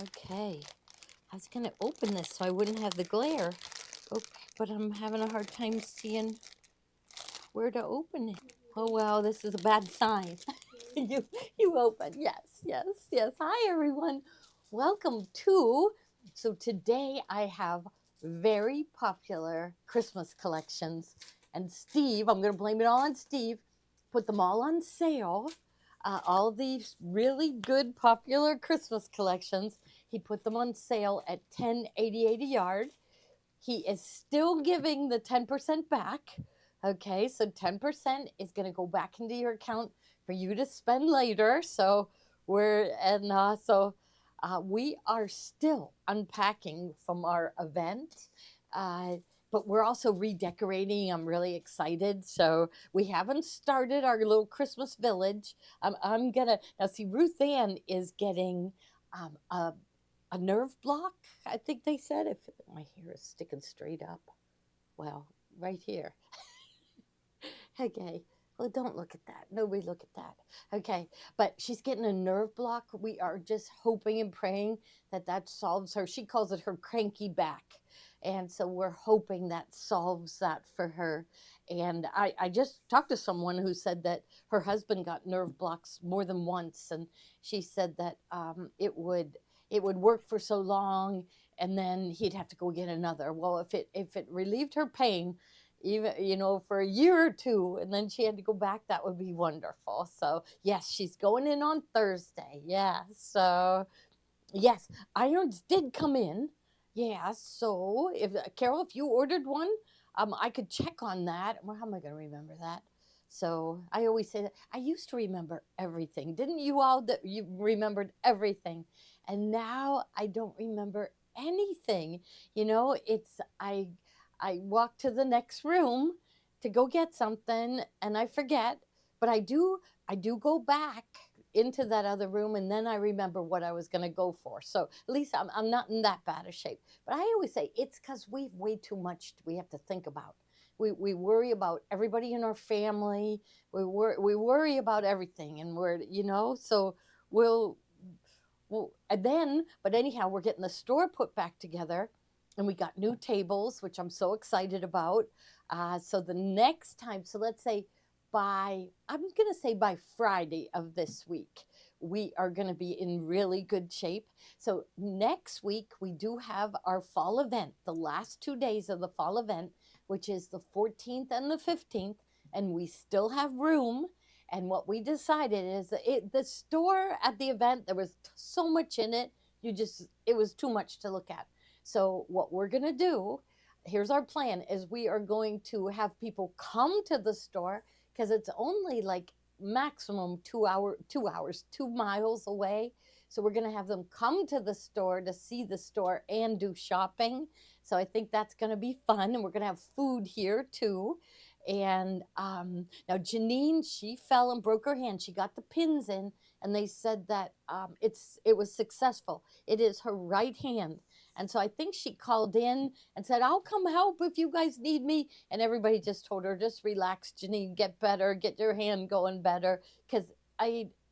Okay. I was going to open this so I wouldn't have the glare. Okay, but I'm having a hard time seeing where to open it. Oh wow, this is a bad sign. you you open. Yes, yes, yes. Hi everyone. Welcome to so today I have very popular Christmas collections and Steve, I'm going to blame it all on Steve, put them all on sale. All these really good popular Christmas collections. He put them on sale at 10.88 a yard. He is still giving the 10% back. Okay, so 10% is going to go back into your account for you to spend later. So we are still unpacking from our event. Uh, but we're also redecorating. I'm really excited. So we haven't started our little Christmas village. I'm gonna now see Ruth Ann is getting um, a a nerve block, I think they said. If my hair is sticking straight up, well, right here. Okay. Well, don't look at that. Nobody look at that. Okay. But she's getting a nerve block. We are just hoping and praying that that solves her. She calls it her cranky back. And so we're hoping that solves that for her. And I just talked to someone who said that her husband got nerve blocks more than once. And she said that it would work for so long and then he'd have to go get another. Well, if it relieved her pain, even for a year or two, and then she had to go back, that would be wonderful. So yes, she's going in on Thursday. Yeah, so yes, irons did come in. Yeah, so if Carol, if you ordered one, I could check on that. Well, how am I going to remember that? So I always say that I used to remember everything. Didn't you all? That you remembered everything, and now I don't remember anything. I walk to the next room to go get something, and I forget. But I do go back into that other room, and then I remember what I was going to go for. So at least I'm not in that bad a shape. But I always say it's because we've way too much we have to think about. We worry about everybody in our family. We worry about everything, and so we'll well, and then, but anyhow, we're getting the store put back together, and we got new tables, which I'm so excited about. So the next time, so let's say I'm going to say by Friday of this week, we are going to be in really good shape. So next week, we do have our fall event, the last 2 days of the fall event, which is the 14th and the 15th, and we still have room. And what we decided is that the store at the event, there was so much in it, it was too much to look at. So what we're going to do, here's our plan, is we are going to have people come to the store because it's only like maximum 2 hours, 2 miles away. So we're going to have them come to the store to see the store and do shopping. So I think that's going to be fun. And we're going to have food here too. And now Janine, she fell and broke her hand. She got the pins in, and they said that it was successful. It is her right hand, and so I think she called in and said, "I'll come help if you guys need me." And everybody just told her, "Just relax, Janine. Get better. Get your hand going better, because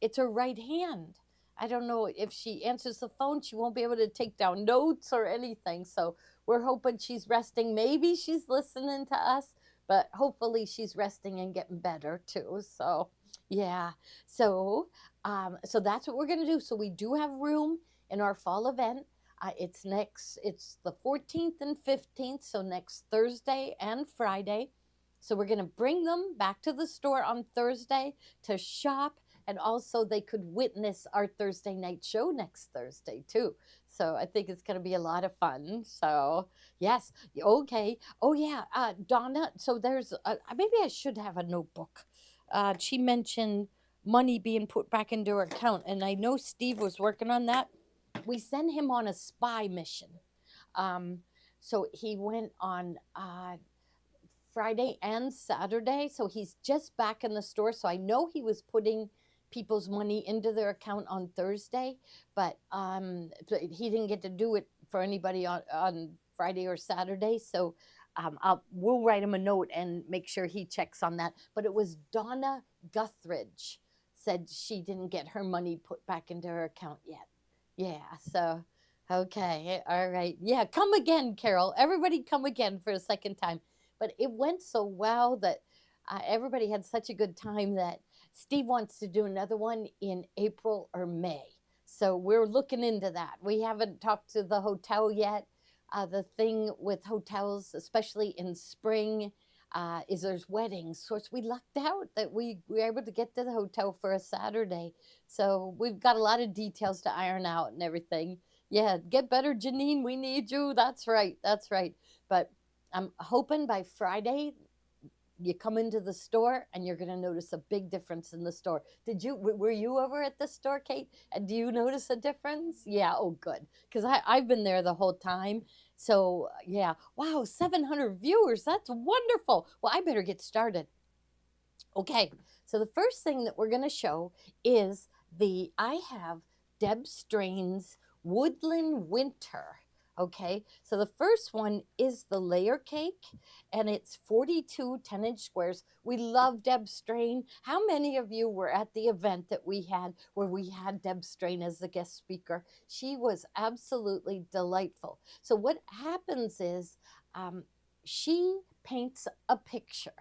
it's her right hand." I don't know if she answers the phone, she won't be able to take down notes or anything. So we're hoping she's resting. Maybe she's listening to us, but hopefully she's resting and getting better too. So yeah, so that's what we're gonna do. So we do have room in our fall event. It's the 14th and 15th, so next Thursday and Friday. So we're gonna bring them back to the store on Thursday to shop, and also they could witness our Thursday night show next Thursday too. So I think it's gonna be a lot of fun. So yes, okay. Oh yeah, Donna. So maybe I should have a notebook. She mentioned money being put back into her account, and I know Steve was working on that. We sent him on a spy mission. Um, so he went on Friday and Saturday. So he's just back in the store. So I know he was putting people's money into their account on Thursday, but he didn't get to do it for anybody on Friday or Saturday. So we'll write him a note and make sure he checks on that. But it was Donna Guthridge said she didn't get her money put back into her account yet. Yeah, so Okay, all right. Yeah, come again, Carol. Everybody come again for a second time. But it went so well that everybody had such a good time that Steve wants to do another one in April or May. So we're looking into that. We haven't talked to the hotel yet. The thing with hotels, especially in spring, is there's weddings. So we lucked out that we were able to get to the hotel for a Saturday. So we've got a lot of details to iron out and everything. Yeah, get better, Janine. We need you. That's right. That's right. But I'm hoping by Friday you come into the store and you're going to notice a big difference in the store. Did you were you over at the store, Kate? And do you notice a difference? Yeah, oh good. Cuz I've been there the whole time. So, yeah. Wow, 700 viewers. That's wonderful. Well, I better get started. Okay, so the first thing that we're going to show is I have Deb Strain's Woodland Winter. Okay, so the first one is the layer cake, and it's 42 10-inch squares. We love Deb Strain. How many of you were at the event that we had where we had Deb Strain as the guest speaker? She was absolutely delightful. So what happens is she paints a picture,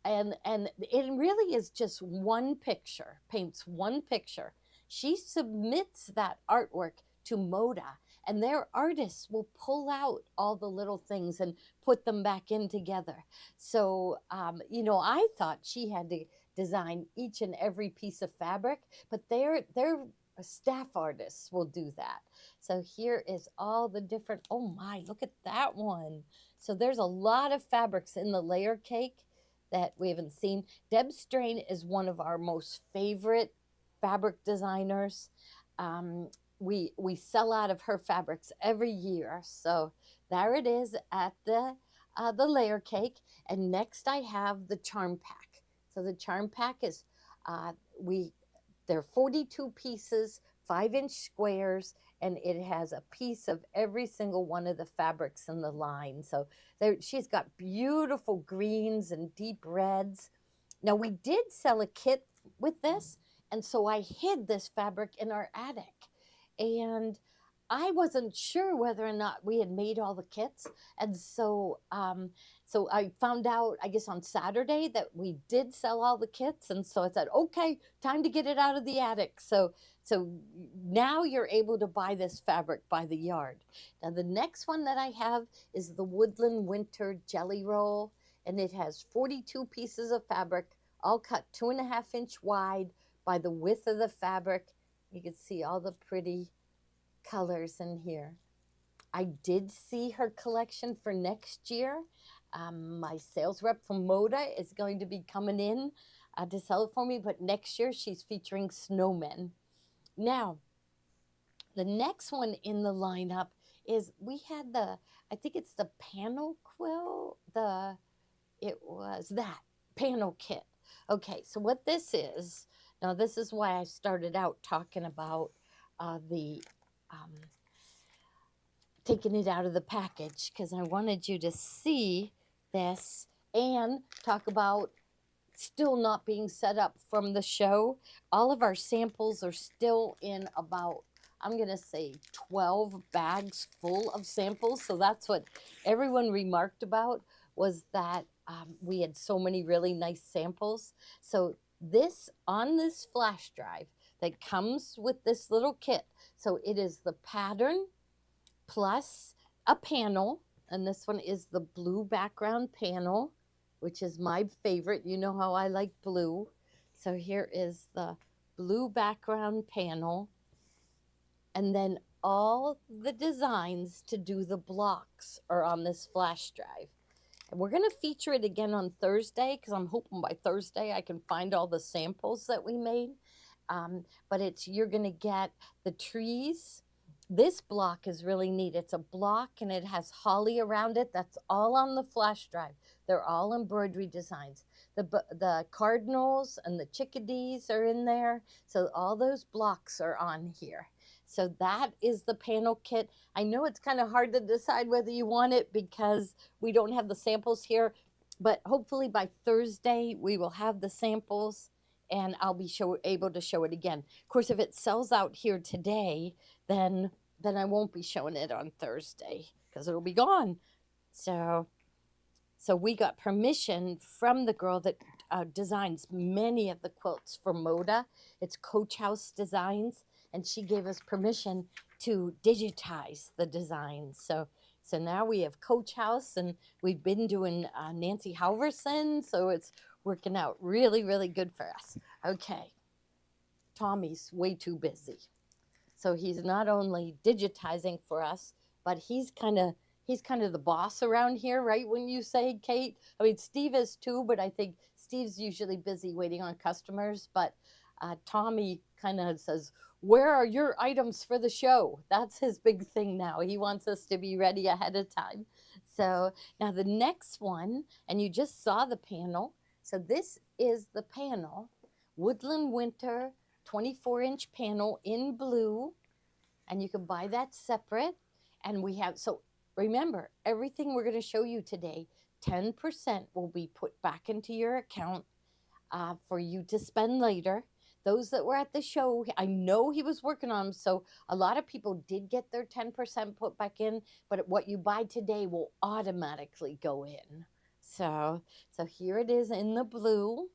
and it really is just one picture, paints one picture. She submits that artwork to Moda, and their artists will pull out all the little things and put them back in together. So I thought she had to design each and every piece of fabric, but their staff artists will do that. So here is all the different, oh my, look at that one. So there's a lot of fabrics in the layer cake that we haven't seen. Deb Strain is one of our most favorite fabric designers. We sell out of her fabrics every year. So there it is at the layer cake. And next I have the charm pack. So the charm pack is they're 42 pieces, 5-inch squares, and it has a piece of every single one of the fabrics in the line. So she's got beautiful greens and deep reds. Now, we did sell a kit with this, and so I hid this fabric in our attic. And I wasn't sure whether or not we had made all the kits. And so I found out, I guess, on Saturday that we did sell all the kits. And so I said, okay, time to get it out of the attic. So now you're able to buy this fabric by the yard. Now, the next one that I have is the Woodland Winter Jelly Roll. And it has 42 pieces of fabric, all cut 2.5-inch wide by the width of the fabric. You can see all the pretty colors in here. I did see her collection for next year. My sales rep from Moda is going to be coming in to sell it for me, but next year she's featuring snowmen. Now, the next one in the lineup is we had I think it's the panel quill, it was that panel kit. Okay, so what this is, now this is why I started out talking about taking it out of the package, because I wanted you to see this and talk about still not being set up from the show. All of our samples are still in about, I'm going to say 12 bags full of samples. So that's what everyone remarked about, was that we had so many really nice samples. So this, on this flash drive that comes with this little kit, so it is the pattern plus a panel, and this one is the blue background panel, which is my favorite. You know how I like blue. So here is the blue background panel, and then all the designs to do the blocks are on this flash drive. And we're going to feature it again on Thursday, because I'm hoping by Thursday I can find all the samples that we made. But you're going to get the trees. This block is really neat. It's a block and it has holly around it. That's all on the flash drive. They're all embroidery designs. The cardinals and the chickadees are in there. So all those blocks are on here. So that is the panel kit. I know it's kind of hard to decide whether you want it because we don't have the samples here, but hopefully by Thursday we will have the samples and I'll be able to show it again. Of course, if it sells out here today, then then I won't be showing it on Thursday because it'll be gone. So so we got permission from the girl that designs many of the quilts for Moda. It's Coach House Designs, and she gave us permission to digitize the designs. So now we have Coach House, and we've been doing Nancy Halverson, so it's working out really, really good for us. Okay, Tommy's way too busy. So he's not only digitizing for us, but he's kind of the boss around here, right? When you say, Kate, I mean Steve is too, but I think Steve's usually busy waiting on customers. But Tommy kind of says, "Where are your items for the show?" That's his big thing now. He wants us to be ready ahead of time. So now the next one, and you just saw the panel. So this is the panel, Woodland Winter 24-inch panel in blue, and you can buy that separate. And we have, so remember, everything we're going to show you today, 10% will be put back into your account for you to spend later. Those that were at the show, I know he was working on them, so a lot of people did get their 10% put back in, but what you buy today will automatically go in. So here it is in the blue,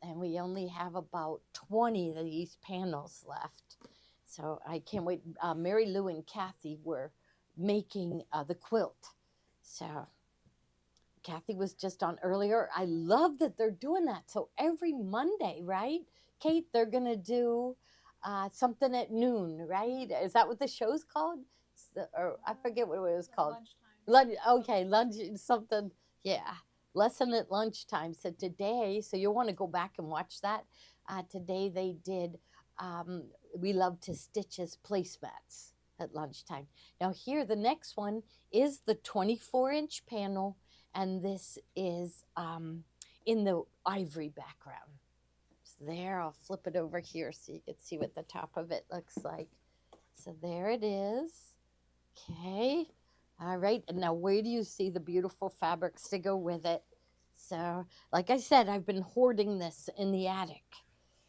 and we only have about 20 of these panels left. So I can't wait. Mary Lou and Kathy were making the quilt. So Kathy was just on earlier. I love that they're doing that. So every Monday, right, Kate, they're going to do something at noon, right? Is that what the show's called? Or I forget what it was called. Lunch. Okay, lunch, something. Yeah, lesson at lunchtime. So today, so you'll want to go back and watch that. Today they did. We love to stitch as placemats at lunchtime. Now here, the next one is the 24-inch panel, and this is in the ivory background. So there, I'll flip it over here so you can see what the top of it looks like. So there it is. Okay. All right. And now where do you see the beautiful fabrics to go with it? So, like I said, I've been hoarding this in the attic.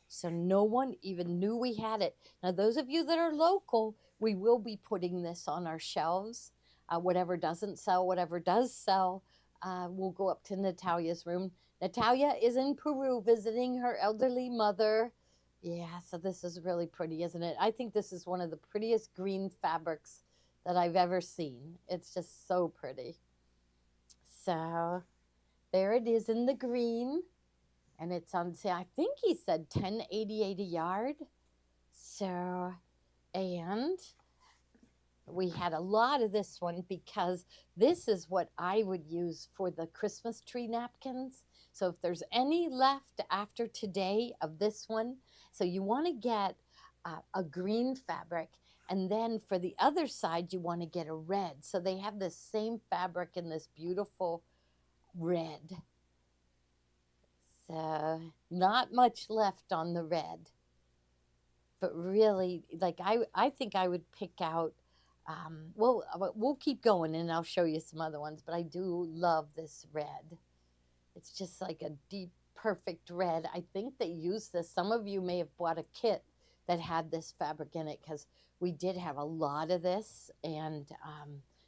So no one even knew we had it. Now, those of you that are local, we will be putting this on our shelves. Whatever doesn't sell, whatever does sell, we'll go up to Natalia's room. Natalia is in Peru visiting her elderly mother. Yeah, so this is really pretty, isn't it? I think this is one of the prettiest green fabrics that I've ever seen. It's just so pretty. So there it is in the green. And it's on sale. I think he said $10.88 a yard. So, and we had a lot of this one because this is what I would use for the Christmas tree napkins. So if there's any left after today of this one, so you want to get a green fabric, and then for the other side you want to get a red. So they have this same fabric in this beautiful red. So not much left on the red, but really, like I think I would pick out. Well, we'll keep going, and I'll show you some other ones. But I do love this red. It's just like a deep, perfect red. I think they use this. Some of you may have bought a kit that had this fabric in it because we did have a lot of this, and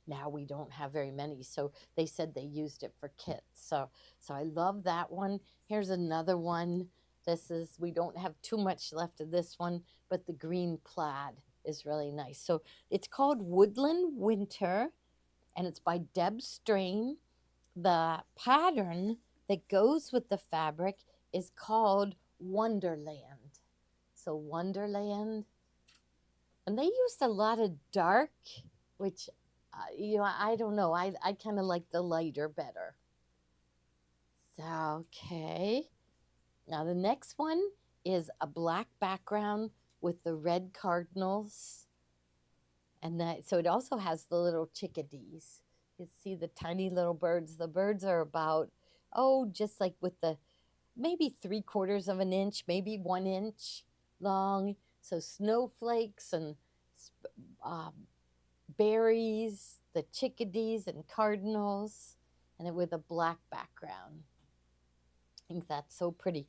now we don't have very many. So they said they used it for kits. So I love that one. Here's another one. This is, we don't have too much left of this one, but the green plaid is really nice. So it's called Woodland Winter, and it's by Deb Strain. The pattern that goes with the fabric is called Wonderland. So Wonderland. And they used a lot of dark, which, I don't know. I kind of like the lighter better. So, okay. Now the next one is a black background with the red cardinals. And that, so it also has the little chickadees. You see the tiny little birds. The birds are about, just like with the maybe 3/4 of an inch, maybe 1 inch long. So snowflakes and berries, the chickadees and cardinals, and it with a black background. I think that's so pretty.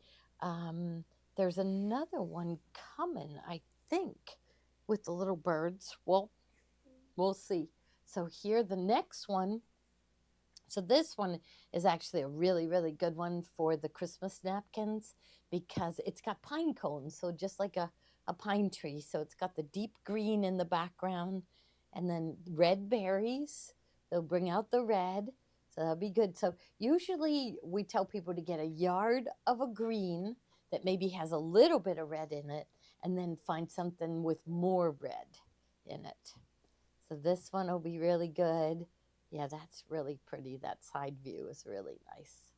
There's another one coming, I think, with the little birds. Well, We'll see. So here, the next one. So this one is actually a really, really good one for the Christmas napkins because it's got pine cones. So just like a pine tree. So it's got the deep green in the background and then red berries. They'll bring out the red. So that'll be good. So usually we tell people to get a yard of a green that maybe has a little bit of red in it and then find something with more red in it. So this one will be really good. Yeah, that's really pretty. That side view is really nice.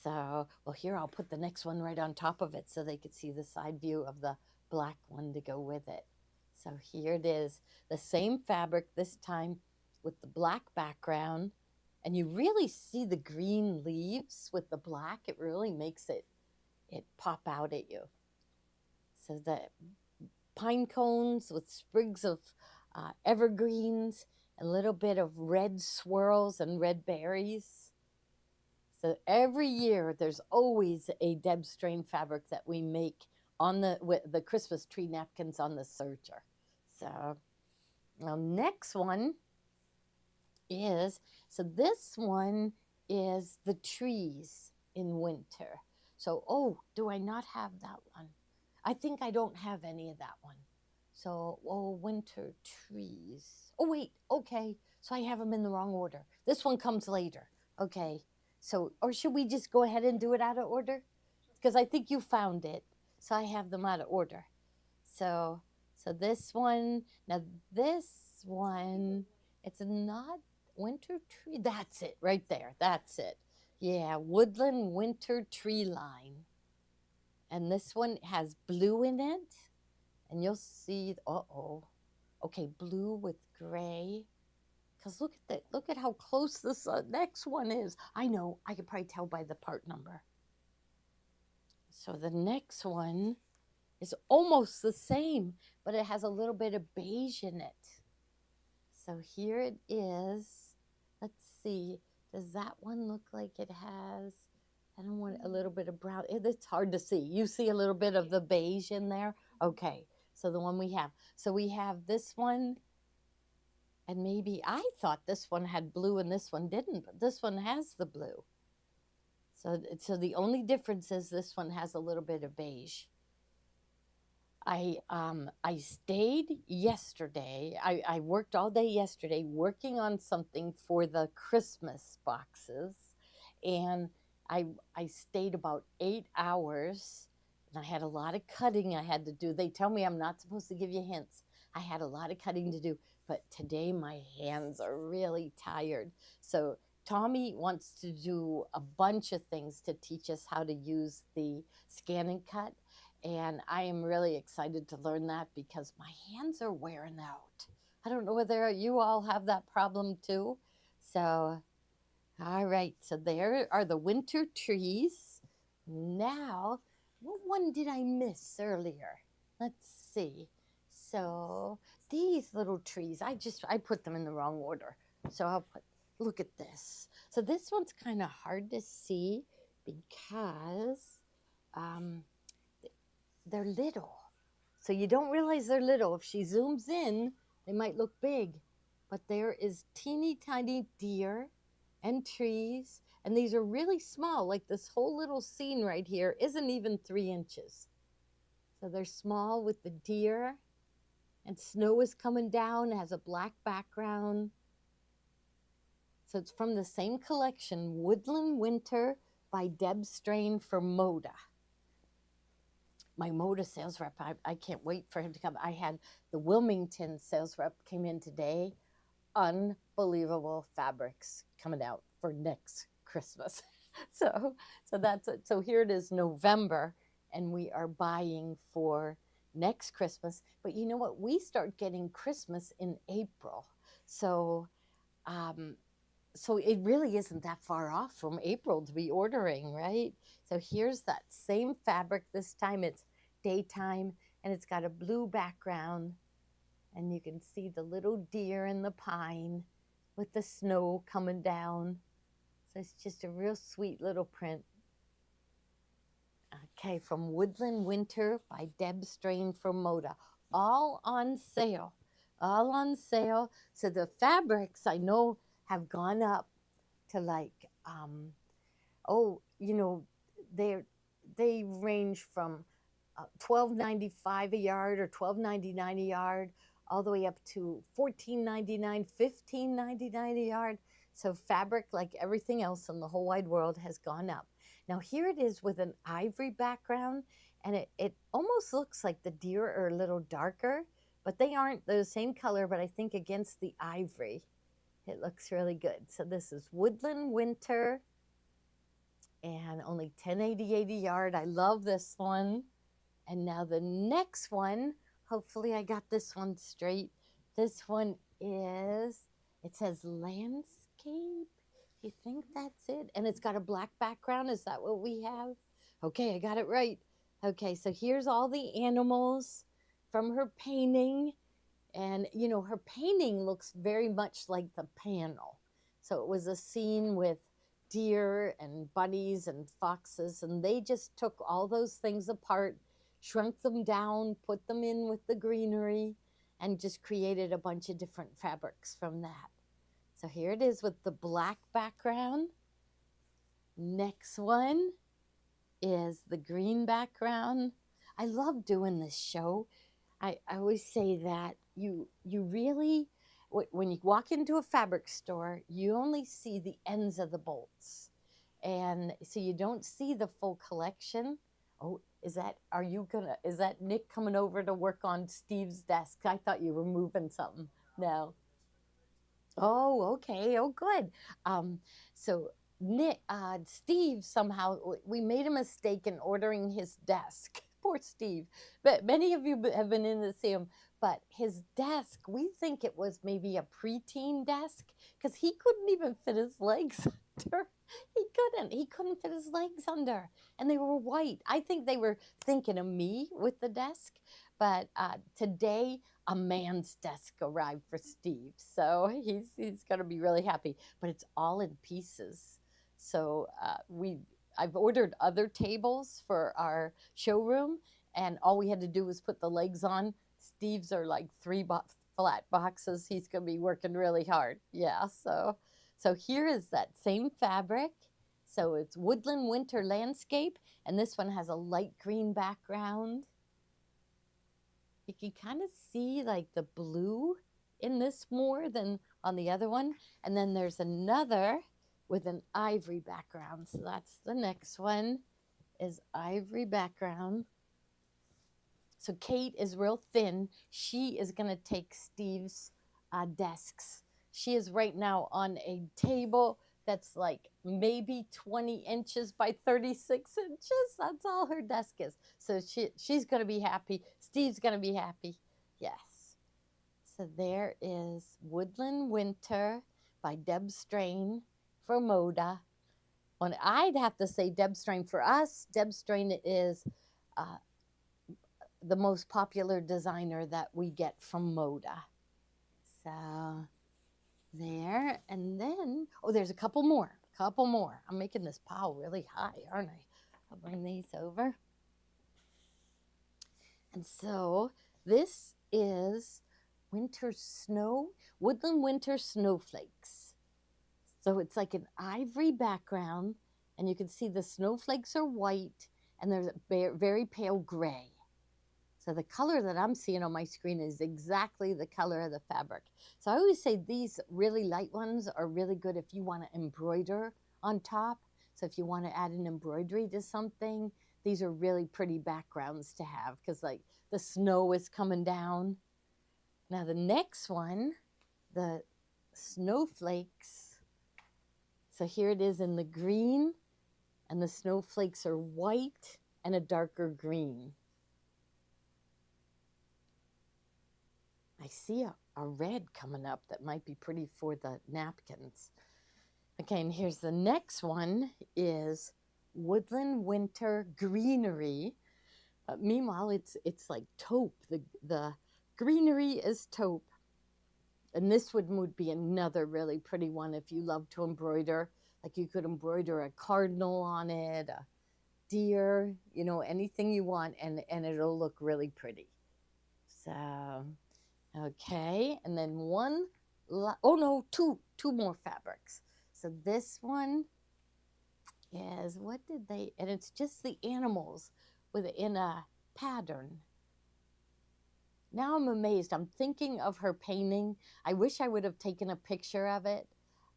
So, well, here I'll put the next one right on top of it so they could see the side view of the black one to go with it. So here it is, the same fabric this time with the black background. And you really see the green leaves with the black. It really makes it pop out at you. So the pine cones with sprigs of evergreens, a little bit of red swirls and red berries. So every year there's always a Deb Strain fabric that we make on the Christmas tree napkins on the serger. So now next one is, so this one is the trees in winter. So, oh, do I not have that one? I think I don't have any of that one. So, oh, winter trees. Oh, wait, okay. So I have them in the wrong order. This one comes later. Okay. So, or should we just go ahead and do it out of order? Because I think you found it. So I have them out of order. So this one, now this one, it's not winter tree. That's it right there. That's it. Yeah, woodland winter tree line. And this one has blue in it. And you'll see, uh-oh. Okay, blue with gray. Because look at that. Look at how close this next one is. I know. I could probably tell by the part number. So the next one is almost the same, but it has a little bit of beige in it. So here it is. Let's see. Does that one look like it has, I don't want a little bit of brown. It's hard to see. You see a little bit of the beige in there? Okay. So the one we have. So we have this one. And maybe I thought this one had blue and this one didn't, but this one has the blue. So the only difference is this one has a little bit of beige. I stayed yesterday. I worked all day yesterday working on something for the Christmas boxes, and I stayed about 8 hours, and I had a lot of cutting I had to do. They tell me I'm not supposed to give you hints. I had a lot of cutting to do, but today my hands are really tired. So Tommy wants to do a bunch of things to teach us how to use the scan and cut. And I am really excited to learn that because my hands are wearing out. I don't know whether you all have that problem too. So, all right. So there are the winter trees. Now, what one did I miss earlier? Let's see. So these little trees, I put them in the wrong order. So look at this. So this one's kind of hard to see because they're little. So you don't realize they're little. If she zooms in, they might look big. But there is teeny tiny deer and trees. And these are really small. Like this whole little scene right here isn't even 3 inches. So they're small with the deer. And snow is coming down. It has a black background. So it's from the same collection, Woodland Winter by Deb Strain for Moda. My Moda sales rep, I can't wait for him to come. I had the Wilmington sales rep came in today. Unbelievable fabrics coming out for next Christmas. So that's it. So here it is, November, and we are buying for next Christmas. But you know what? We start getting Christmas in April. So it really isn't that far off from April to be ordering, right? So here's that same fabric. This time it's daytime, and it's got a blue background. And you can see the little deer in the pine with the snow coming down. So it's just a real sweet little print. Okay, from Woodland Winter by Deb Strain for Moda. All on sale. all on sale. So the fabrics I know have gone up to like oh, you know, they they range from 12.95 a yard or 12.99 a yard, all the way up to 14.99, 15.99 a yard. So fabric, like everything else in the whole wide world, has gone up. Now here it is with an ivory background, and it almost looks like the deer are a little darker, but they aren't. They're the same color, but I think against the ivory, it looks really good. So this is Woodland Winter and only 10.88 a yard. I love this one. And now the next one, hopefully I got this one straight. This one is, it says landscape. You think that's it? And it's got a black background. Is that what we have? Okay, I got it right. Okay, so here's all the animals from her painting. And, you know, her painting looks very much like the panel. So it was a scene with deer and bunnies and foxes, and they just took all those things apart, shrunk them down, put them in with the greenery, and just created a bunch of different fabrics from that. So here it is with the black background. Next one is the green background. I love doing this show. I always say that you really, when you walk into a fabric store, you only see the ends of the bolts, and so you don't see the full collection. Oh, is that Nick coming over to work on Steve's desk? I thought you were moving something. No. Oh, okay. Oh, good. Um, so Steve somehow we made a mistake in ordering his desk. Poor Steve. But many of you have been in to see him. But his desk, we think it was maybe a preteen desk because he couldn't even fit his legs under. He couldn't. He couldn't fit his legs under, and they were white. I think they were thinking of me with the desk. But today a man's desk arrived for Steve. So he's going to be really happy. But it's all in pieces. So I've ordered other tables for our showroom, and all we had to do was put the legs on. Steve's are like flat boxes. He's going to be working really hard. Yeah. So here is that same fabric. So it's Woodland Winter Landscape, and this one has a light green background. You can kind of see like the blue in this more than on the other one. And then there's another with an ivory background. So that's the next one, is ivory background. So Kate is real thin. She is going to take Steve's desks. She is right now on a table that's like maybe 20 inches by 36 inches. That's all her desk is. So she's going to be happy. Steve's going to be happy. Yes. So there is Woodland Winter by Deb Strain for Moda. And I'd have to say Deb Strain for us. Deb Strain is the most popular designer that we get from Moda. So there, and then, oh, there's a couple more. I'm making this pile really high, aren't I? I'll bring these over. And so this is Woodland Winter Snowflakes. So it's like an ivory background, and you can see the snowflakes are white, and there's a very pale gray. So the color that I'm seeing on my screen is exactly the color of the fabric. So I always say these really light ones are really good if you want to embroider on top. So if you want to add an embroidery to something, these are really pretty backgrounds to have because like the snow is coming down. Now the next one, the snowflakes. So here it is in the green, and the snowflakes are white and a darker green. I see a red coming up that might be pretty for the napkins. Okay, and here's the next one is Woodland Winter Greenery. Meanwhile, it's like taupe. The greenery is taupe. And this would be another really pretty one if you love to embroider. Like you could embroider a cardinal on it, a deer, you know, anything you want, and it'll look really pretty. So... Okay, and then oh no, two more fabrics. So this one is, what did they, and it's just the animals in a pattern. Now I'm amazed. I'm thinking of her painting. I wish I would have taken a picture of it,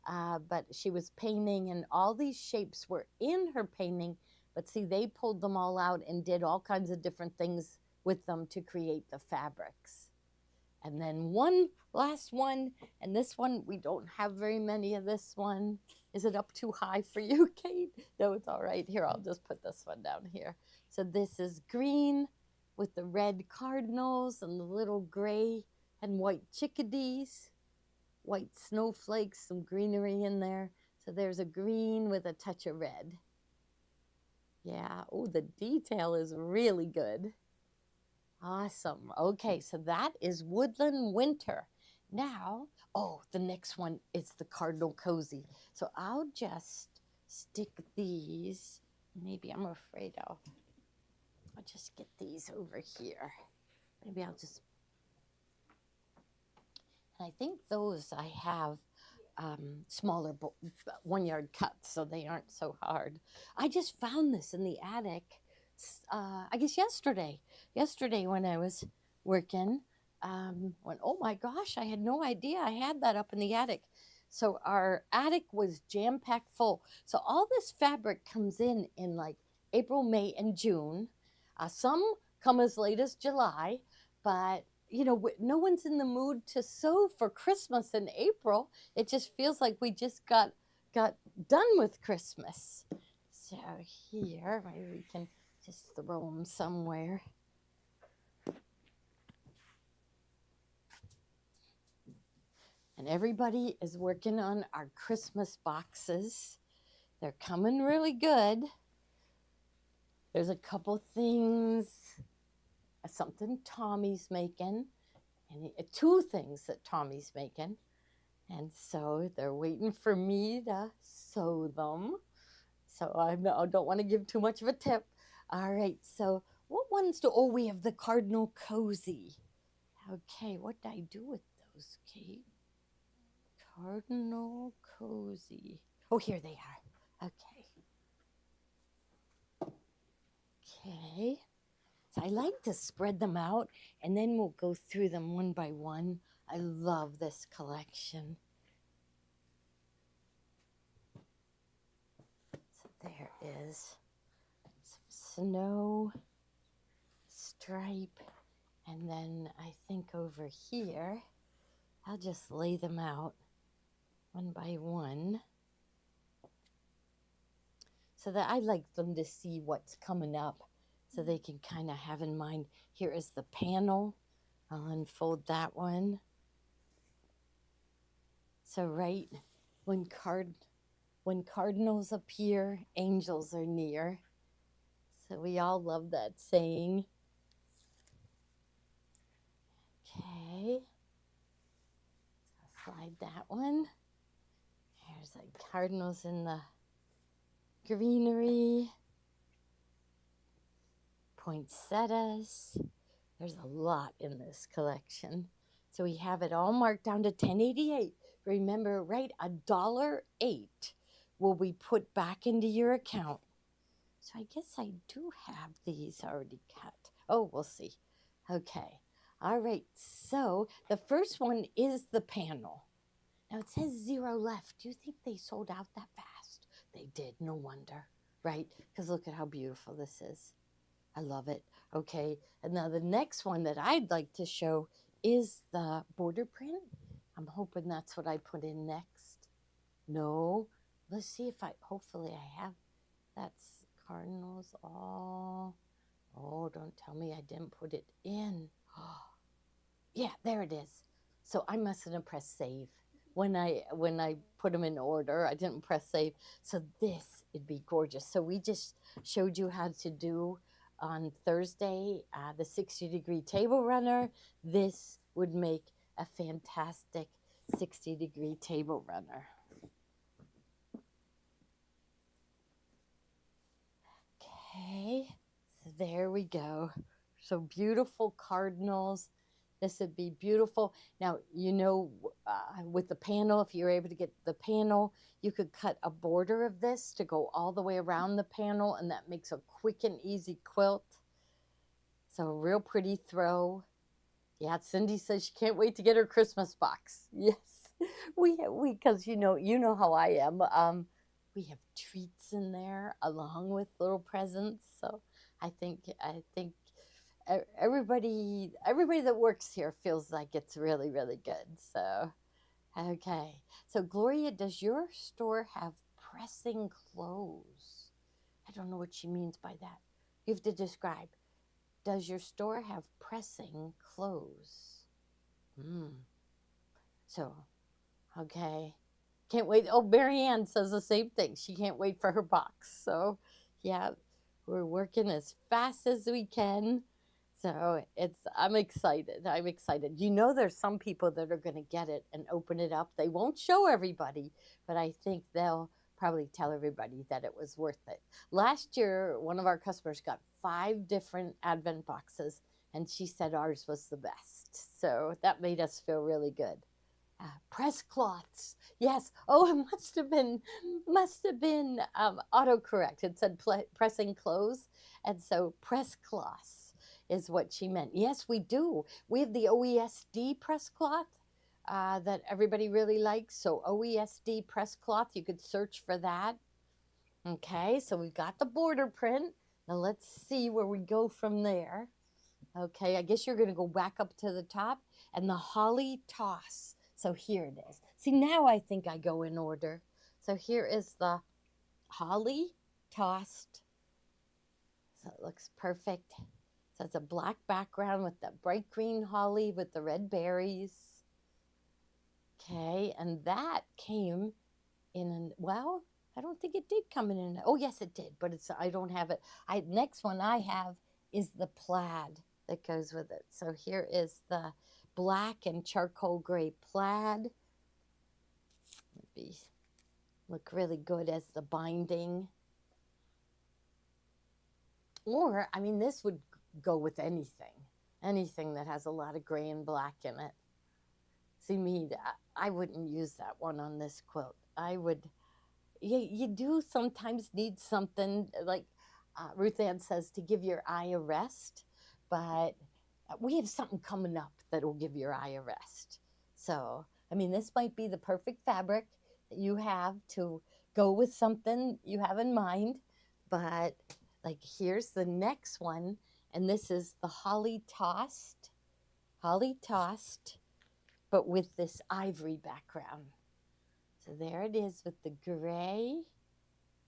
but she was painting, and all these shapes were in her painting. But see, they pulled them all out and did all kinds of different things with them to create the fabrics. And then one last one, and this one, we don't have very many of this one. Is it up too high for you, Kate? No, it's all right. Here, I'll just put this one down here. So this is green with the red cardinals and the little gray and white chickadees, white snowflakes, some greenery in there. So there's a green with a touch of red. Yeah, oh, the detail is really good. Awesome. Okay, so that is Woodland Winter. Now, oh, the next one is the Cardinal Cozy. So I'll just stick these. Maybe I'm afraid I'll just get these over here. Maybe I'll just, and I think those I have smaller 1-yard cuts, so they aren't so hard. I just found this in the attic, I guess yesterday when I was working, when, oh my gosh, I had no idea I had that up in the attic. So our attic was jam-packed full. So all this fabric comes in like April, May, and June. Some come as late as July, but you know, no one's in the mood to sew for Christmas in April. It just feels like we just got done with Christmas. So here, maybe we can just throw them somewhere. And everybody is working on our Christmas boxes. They're coming really good. There's a couple things, something Tommy's making, and two things that Tommy's making. And so they're waiting for me to sew them. So I don't want to give too much of a tip. All right, so what ones do, oh, we have the Cardinal Cozy. Okay, what did I do with those, Kate? Cardinal Cozy. Oh, here they are. Okay. So I like to spread them out, and then we'll go through them one by one. I love this collection. So there is some snow, stripe, and then I think over here, I'll just lay them out one by one, so that I like them to see what's coming up, so they can kind of have in mind, here is the panel. I'll unfold that one. So right when cardinals appear, angels are near. So we all love that saying. Okay. So slide that one. There's like cardinals in the greenery. Poinsettias. There's a lot in this collection. So we have it all marked down to $10.88. Remember, right, $1.08 will be put back into your account. So I guess I do have these already cut. Oh, we'll see. Okay. All right. So the first one is the panel. Now it says 0 left. Do you think they sold out that fast? They did. No wonder, right? Because look at how beautiful this is. I love it. Okay. And now the next one that I'd like to show is the border print. I'm hoping that's what I put in next. No. Let's see if hopefully I have. That's cardinals all. Oh, don't tell me I didn't put it in. Oh, yeah, there it is. So I mustn't have pressed save. When I put them in order, I didn't press save. So this, it'd be gorgeous. So we just showed you how to do on Thursday the 60-degree table runner. This would make a fantastic 60-degree table runner. Okay, so there we go. So beautiful cardinals. This would be beautiful. Now, with the panel, if you're able to get the panel, you could cut a border of this to go all the way around the panel, and that makes a quick and easy quilt. So a real pretty throw. Yeah, Cindy says she can't wait to get her Christmas box. Yes, because you know how I am. We have treats in there along with little presents. So I think everybody that works here feels like it's really really good. So okay, so Gloria, does your store have pressing clothes? I don't know what she means by that. You have to describe. Does your store have pressing clothes? Mm. So, okay. Can't wait. Oh, Marianne says the same thing. She can't wait for her box. So, yeah, we're working as fast as we can. So I'm excited. I'm excited. There's some people that are going to get it and open it up. They won't show everybody, but I think they'll probably tell everybody that it was worth it. Last year, one of our customers got 5 different Advent boxes, and she said ours was the best. So that made us feel really good. Press cloths. Yes. Oh, it must have been autocorrect. It said pressing clothes, and so press cloths is what she meant. Yes, we do. We have the OESD press cloth that everybody really likes. So OESD press cloth, you could search for that. Okay, so we've got the border print. Now let's see where we go from there. Okay, I guess you're going to go back up to the top and the holly toss. So here it is. See, now I think I go in order. So here is the holly tossed. So it looks perfect. So it's a black background with the bright green holly with the red berries. Okay, and that came in well, I don't think it did come in. Oh, yes, it did, but I don't have it. Next one I have is the plaid that goes with it. So here is the black and charcoal gray plaid. Look really good as the binding. Or, I mean, this would go with anything that has a lot of gray and black in it. See me, I wouldn't use that one on this quilt. I would. You do sometimes need something like Ruth Ann says to give your eye a rest, but we have something coming up that will give your eye a rest. So, I mean, this might be the perfect fabric that you have to go with something you have in mind, but like here's the next one, and this is the holly tossed, but with this ivory background. So there it is with the gray.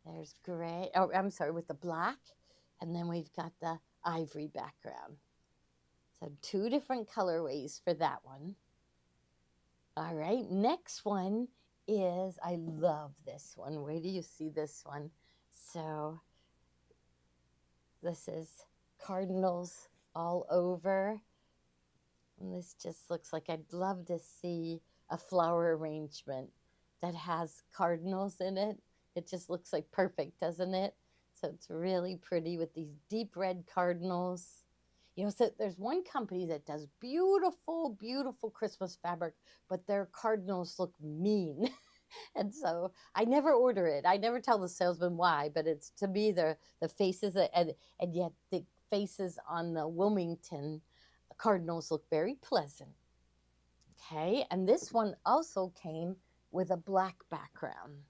There's gray. Oh, I'm sorry, with the black. And then we've got the ivory background. So 2 different colorways for that one. All right, next one is, I love this one. Where do you see this one? So this is cardinals all over. And this just looks like I'd love to see a flower arrangement that has cardinals in it. It just looks like perfect, doesn't it? So it's really pretty with these deep red cardinals. So there's one company that does beautiful, beautiful Christmas fabric, but their cardinals look mean. And so I never order it. I never tell the salesman why, but it's, to me, the faces, and yet the faces on the Wilmington cardinals look very pleasant. Okay, and this one also came with a black background.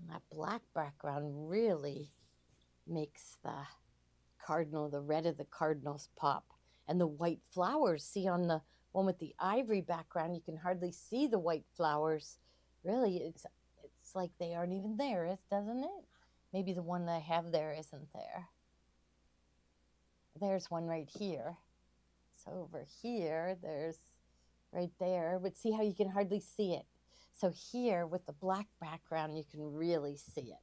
And that black background really makes the red of the cardinals pop. And the white flowers, see on the one with the ivory background, you can hardly see the white flowers. Really, it's like they aren't even there, doesn't it? Maybe the one that I have there isn't there. There's one right here. So over here, there's right there, but see how you can hardly see it. So here with the black background, you can really see it.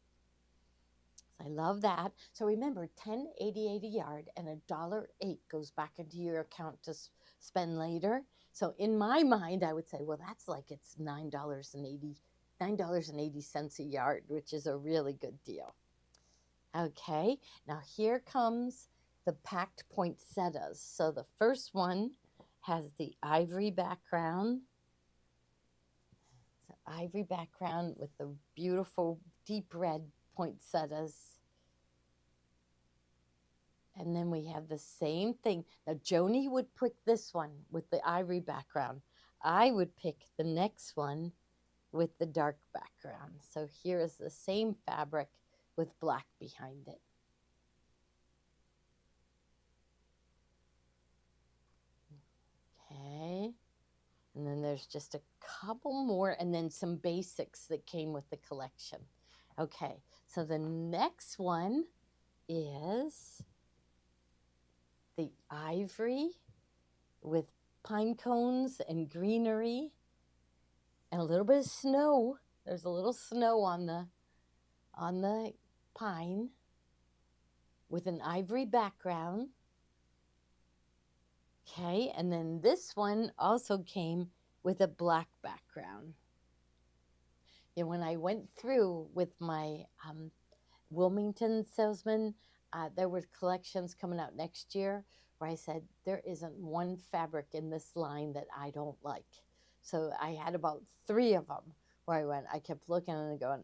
So I love that. So remember, $10.88 a yard and $1.08 goes back into your account to spend later. So in my mind, I would say, well, that's like it's $9.80 a yard, which is a really good deal. Okay, now here comes the packed poinsettias. So the first one has the ivory background. It's an ivory background with the beautiful deep red poinsettias. And then we have the same thing. Now, Joni would pick this one with the ivory background. I would pick the next one with the dark background. So here is the same fabric with black behind it. Okay. And then there's just a couple more and then some basics that came with the collection. Okay, so the next one is the ivory with pine cones and greenery and a little bit of snow. There's a little snow on the pine with an ivory background. Okay, and then this one also came with a black background. And when I went through with my Wilmington salesman, there were collections coming out next year where I said, there isn't one fabric in this line that I don't like. So I had about 3 of them where I kept looking and going,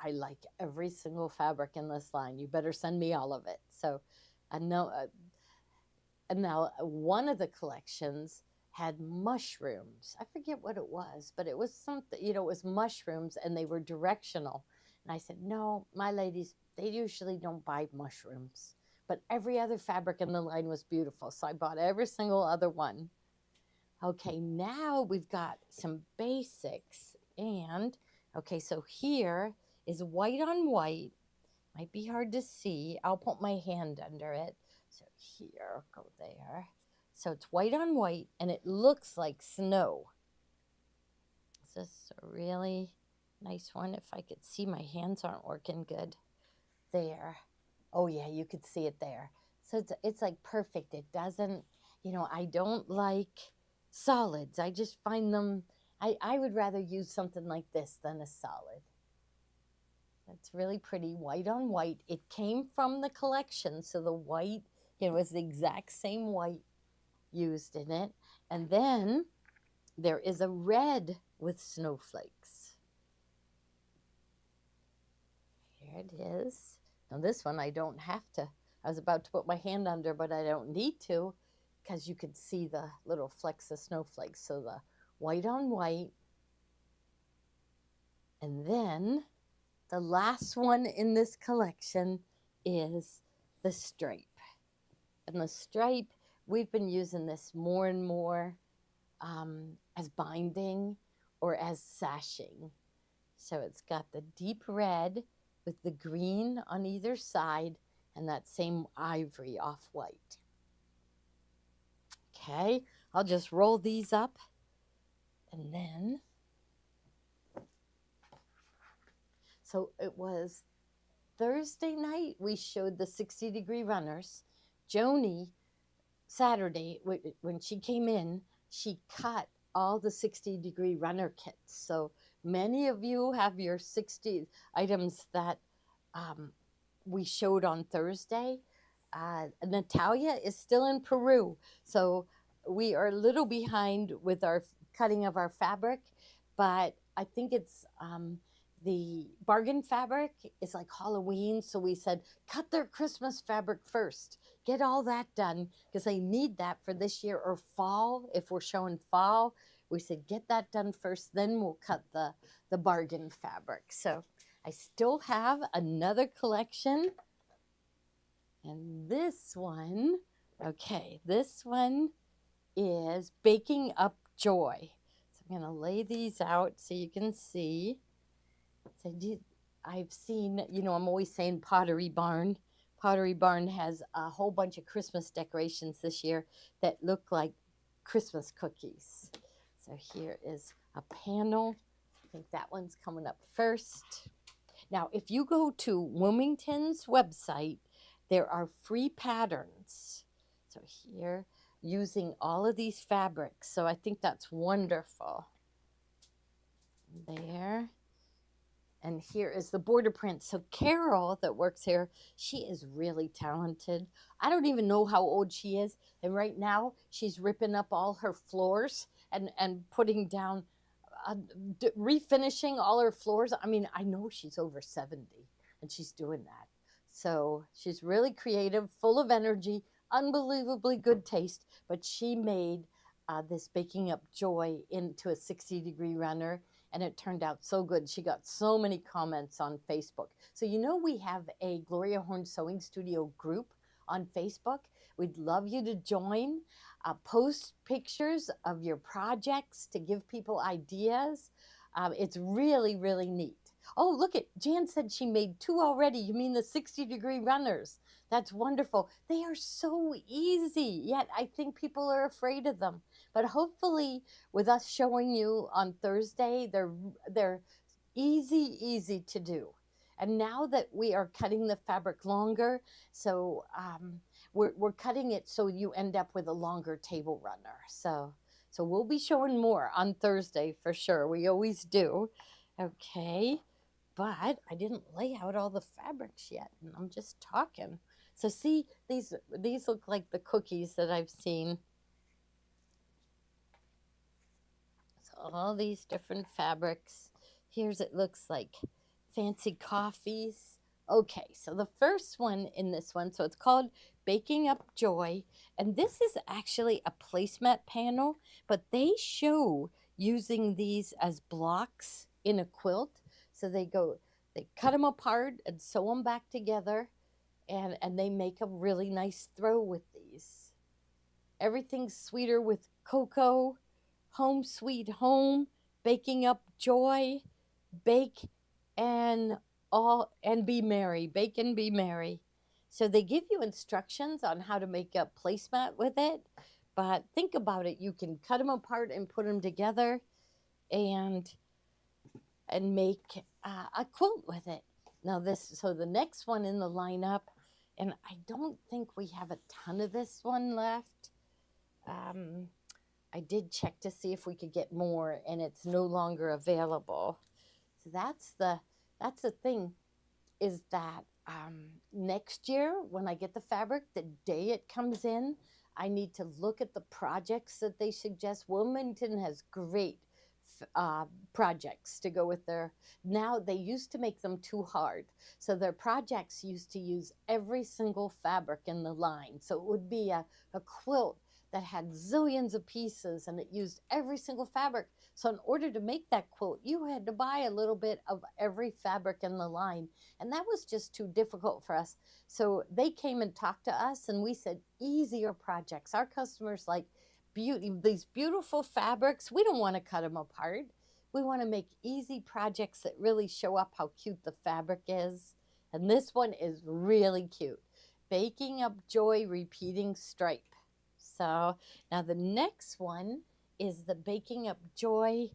I like every single fabric in this line. You better send me all of it. So I know, and now one of the collections had mushrooms. I forget what it was, but it was something, it was mushrooms and they were directional. And I said, no, my ladies, they usually don't buy mushrooms. But every other fabric in the line was beautiful. So I bought every single other one. Okay, now we've got some basics. And, okay, so here is white on white. Might be hard to see. I'll put my hand under it. So here, go there. So it's white on white, and it looks like snow. This is a really nice one. If I could see, my hands aren't working good. There. Oh, yeah, you could see it there. So it's like perfect. It doesn't, I don't like solids. I just find them, I would rather use something like this than a solid. It's really pretty, white on white. It came from the collection, so the white, is the exact same white used in it. And then there is a red with snowflakes. Here it is. Now this one I don't have to. I was about to put my hand under, but I don't need to because you could see the little flecks of snowflakes. So the white on white. And then the last one in this collection is the stripe. And the stripe, we've been using this more and more as binding or as sashing. So it's got the deep red with the green on either side and that same ivory off-white. Okay, I'll just roll these up and then, so it was Thursday night we showed the 60-degree runners. Joni, Saturday, when she came in, she cut all the 60-degree runner kits. So many of you have your 60 items that we showed on Thursday. Natalia is still in Peru, so we are a little behind with our cutting of our fabric, but I think it's the bargain fabric is like Halloween, so we said cut their Christmas fabric first. Get all that done because they need that for this year, or fall. If we're showing fall, we said get that done first, then we'll cut the bargain fabric. So I still have another collection. And this one, okay, this one is Baking Up Joy. So I'm going to lay these out so you can see. So I've seen, I'm always saying Pottery Barn. Pottery Barn has a whole bunch of Christmas decorations this year that look like Christmas cookies. So here is a panel. I think that one's coming up first. Now, if you go to Wilmington's website, there are free patterns. So here, using all of these fabrics. So I think that's wonderful. There. And here is the border print. So Carol that works here, she is really talented. I don't even know how old she is. And right now she's ripping up all her floors and putting down, uh, refinishing all her floors. I mean, I know she's over 70 and she's doing that. So she's really creative, full of energy, unbelievably good taste. But she made this baking up joy into a 60-degree runner, and it turned out so good. She got so many comments on Facebook. So, we have a Gloria Horn Sewing Studio group on Facebook. We'd love you to join. Post pictures of your projects to give people ideas. It's really, really neat. Oh, look at Jan said she made 2 already. You mean the 60-degree runners? That's wonderful. They are so easy, yet I think people are afraid of them. But hopefully, with us showing you on Thursday, they're easy to do. And now that we are cutting the fabric longer, so we're cutting it so you end up with a longer table runner. So we'll be showing more on Thursday for sure. We always do. Okay, but I didn't lay out all the fabrics yet, and I'm just talking. So see, these look like the cookies that I've seen. So all these different fabrics. Here's it looks like fancy coffees. Okay, so the first one in this one, so it's called Baking Up Joy, and this is actually a placemat panel, but they show using these as blocks in a quilt. So they cut them apart and sew them back together, and they make a really nice throw with these. Everything's sweeter with cocoa, home sweet home, baking up joy, bake and be merry, bake and be merry. So they give you instructions on how to make a placemat with it, but think about it. You can cut them apart and put them together, and make a quilt with it. Now so the next one in the lineup, and I don't think we have a ton of this one left. I did check to see if we could get more, and it's no longer available. So that's the thing, is that next year when I get the fabric, the day it comes in, I need to look at the projects that they suggest. Wilmington has great projects to go with their. Now they used to make them too hard, so their projects used to use every single fabric in the line. So it would be a quilt that had zillions of pieces, and it used every single fabric. So in order to make that quilt, you had to buy a little bit of every fabric in the line, and that was just too difficult for us. So they came and talked to us, and we said easier projects. Our customers like these beautiful fabrics. We don't want to cut them apart. We want to make easy projects that really show up how cute the fabric is. And this one is really cute. Baking Up Joy Repeating Stripe. So now the next one is the Baking Up Joy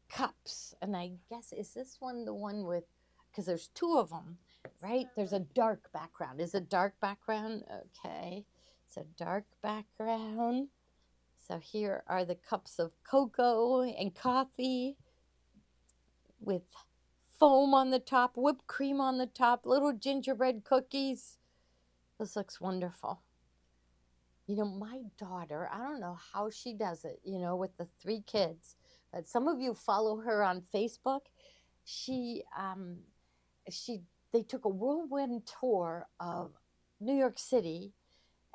cups. And I guess, is this one the one with, because there's 2 of them, right? There's a dark background. Is it dark background? Okay. So dark background. So here are the cups of cocoa and coffee with foam on the top, whipped cream on the top, little gingerbread cookies. This looks wonderful. My daughter, I don't know how she does it, with the 3 kids, but some of you follow her on Facebook. They took a whirlwind tour of New York City,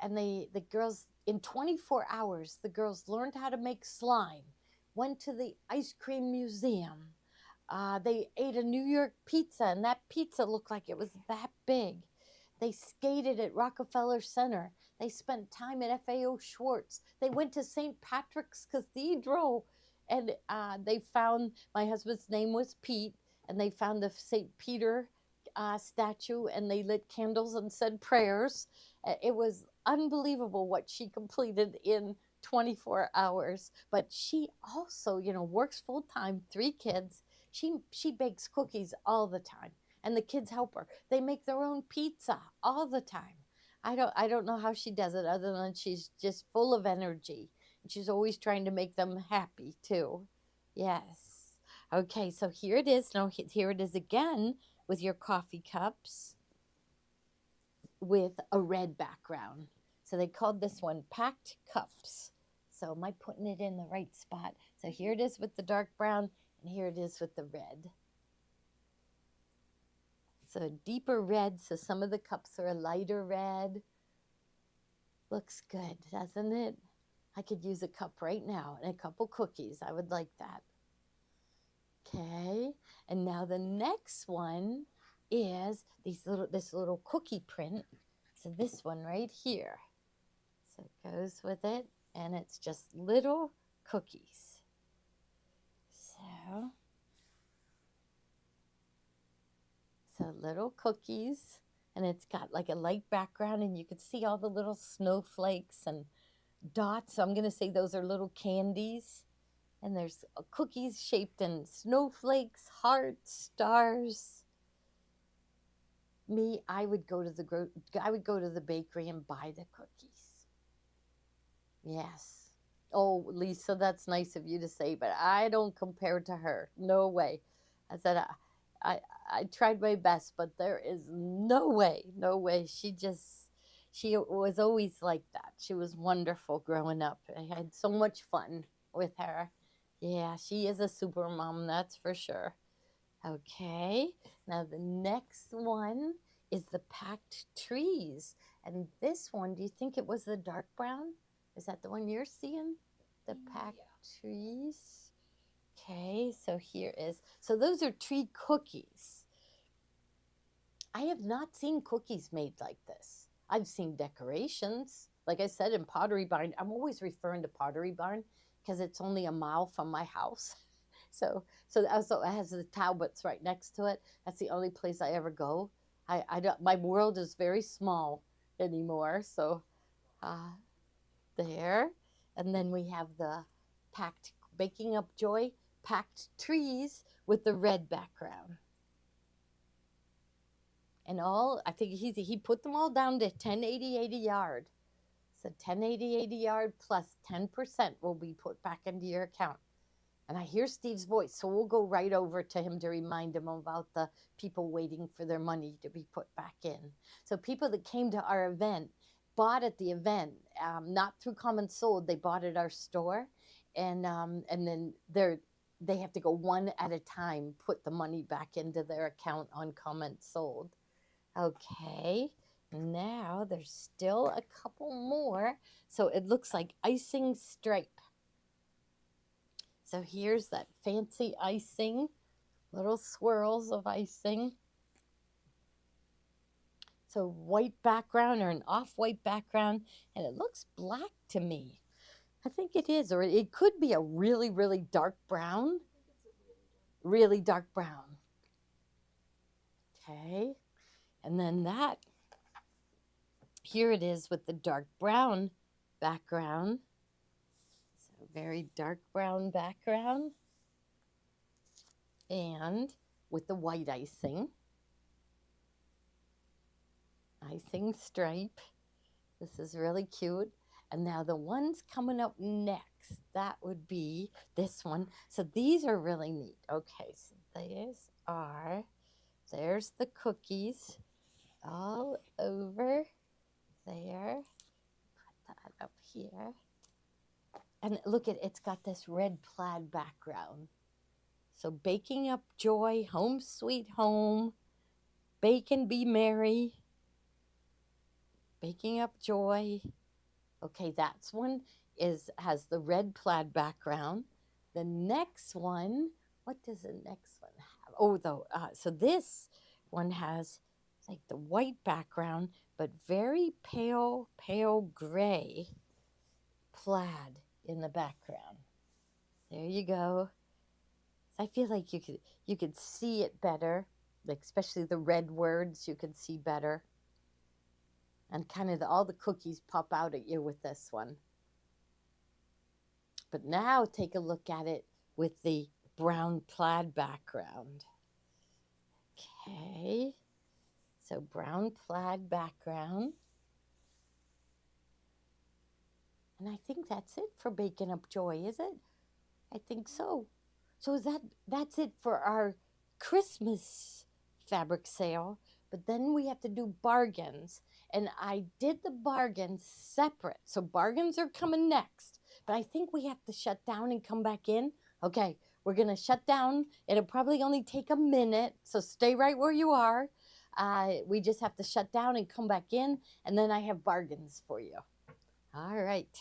and the girls, in 24 hours, the girls learned how to make slime, went to the ice cream museum. They ate a New York pizza, and that pizza looked like it was that big. They skated at Rockefeller Center. They spent time at FAO Schwartz. They went to St. Patrick's Cathedral, and they found, my husband's name was Pete, and they found the St. Peter statue, and they lit candles and said prayers. It was unbelievable what she completed in 24 hours. But she also, works full time, 3 kids. She bakes cookies all the time, and the kids help her. They make their own pizza all the time. I don't know how she does it, other than she's just full of energy. And she's always trying to make them happy too. Yes. Okay, so here it is. Now, here it is again with your coffee cups with a red background. So they called this one packed cups. So am I putting it in the right spot? So here it is with the dark brown, and here it is with the red. So a deeper red, so some of the cups are a lighter red. Looks good, doesn't it? I could use a cup right now and a couple cookies. I would like that. Okay, and now the next one is this little cookie print. So this one right here. So it goes with it, and it's just little cookies. So little cookies, and it's got like a light background, and you can see all the little snowflakes and dots. So I'm going to say those are little candies. And there's cookies shaped in snowflakes, hearts, stars. Me, I would go to the bakery and buy the cookies. Yes. Oh, Lisa, that's nice of you to say, but I don't compare to her. No way. I said I tried my best, but there is no way, no way. She was always like that. She was wonderful growing up. I had so much fun with her. Yeah, she is a super mom, that's for sure. Okay, now the next one is the packed trees. And this one, do you think it was the dark brown? Is that the one you're seeing? The packed trees? Okay, so here is, so those are tree cookies. I have not seen cookies made like this. I've seen decorations. Like I said, in Pottery Barn, I'm always referring to Pottery Barn because it's only a mile from my house. So also it has the Talbots right next to it. That's the only place I ever go. I don't. My world is very small anymore. So, uh, there, and then we have the packed baking up joy packed trees with the red background. And all I think he put them all down to 1080 yard. So 1080 yard plus 10% will be put back into your account. And I hear Steve's voice, so we'll go right over to him to remind him about the people waiting for their money to be put back in. So people that came to our event bought at the event, not through Common Sold. They bought at our store, and then they have to go one at a time, put the money back into their account on Common Sold. Okay, now there's still a couple more. So it looks like icing stripe. So here's that fancy icing, little swirls of icing. So white background or an off-white background, and it looks black to me. I think it is, or it could be a really, really dark brown. Really dark brown. Okay, and then that, here it is with the dark brown background. So very dark brown background. And with the white icing stripe. This is really cute. And now the ones coming up next, that would be this one. So these are really neat. Okay, so there's the cookies all over there. Put that up here. And look at it's got this red plaid background. So baking up joy, home sweet home, bake and be merry, baking up joy. Okay, that's one has the red plaid background. The next one, what does the next one have? Oh, so this one has like the white background, but very pale gray plaid in the background. There you go. I feel like you could see it better, like especially the red words you could see better. And kind of all the cookies pop out at you with this one. But now take a look at it with the brown plaid background. Okay, so brown plaid background. And I think that's it for Baking Up Joy, is it? I think so. So that's it for our Christmas fabric sale. But then we have to do bargains. And I did the bargains separate. So bargains are coming next. But I think we have to shut down and come back in. Okay, we're going to shut down. It'll probably only take a minute. So stay right where you are. We just have to shut down and come back in. And then I have bargains for you. All right.